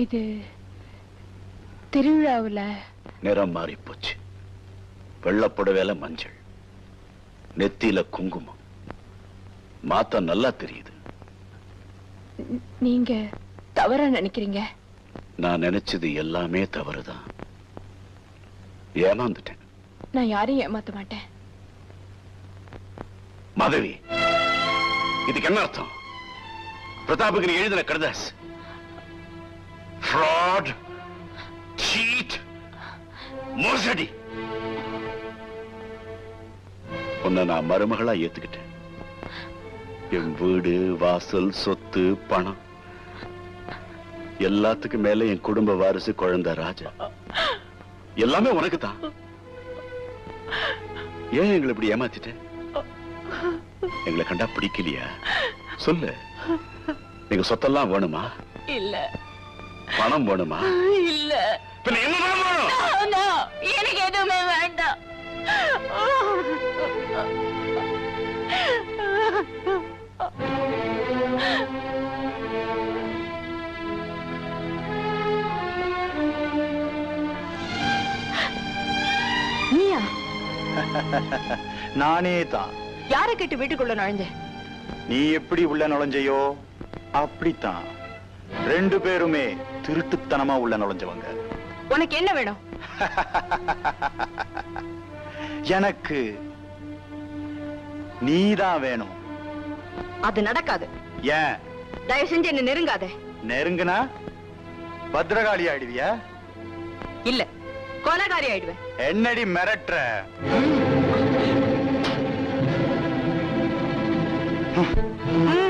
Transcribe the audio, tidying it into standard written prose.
இது திருவிழாவுல நிறம் மாறி போச்சு. வெள்ளப்புடவேல மஞ்சள், நெத்தியில குங்குமம். மாத்தா நல்லா தெரியுது. நீங்க தவறா நினைக்கிறீங்க. நான் நினைச்சது எல்லாமே தவறுதான். ஏமாந்துட்டேன். நான் யாரையும் ஏமாத்த மாட்டேன். மாதவி, இதுக்கு என்ன அர்த்தம்? பிரதாபுக்கு நீ எழுதின கடிதாஸ் fraud, cheat, மோசடி. உன்னை நான் மருமகளா ஏத்துக்கிட்டேன். என் வீடு, வாசல், சொத்து, பணம் எல்லாத்துக்கும் மேல என் குடும்ப வாரிசு குழந்தை ராஜா எல்லாமே உனக்கு தான். ஏன் எங்களை இப்படி ஏமாத்திட்ட? எங்களை கண்டா பிடிக்கலையா? சொல்லு. நீங்க சொத்தெல்லாம் வேணுமா? இல்ல. பணம் வேணுமா? இல்ல. பின்ன என்னதான் வேணும்? எனக்கு எதுவுமே வேண்டாம். நீயா? நானே தான். யாரை கேட்டு வீட்டுக்குள்ள நுழைஞ்ச? நீ எப்படி உள்ள நுழைஞ்சையோ அப்படித்தான். ரெண்டு பேருமே திருட்டுத்தனமா உள்ள நுழைஞ்சவங்க. உனக்கு என்ன வேணும்? எனக்கு நீதான் வேணும். அது நடக்காது. ஏன்? தயவு செஞ்சு என்ன நெருங்காத. நெருங்குனா பத்ரகாளி ஆயிடுவியா? இல்ல, கொலைகாரி ஆயிடுவேன். என்னடி மிரட்டுற? ம்.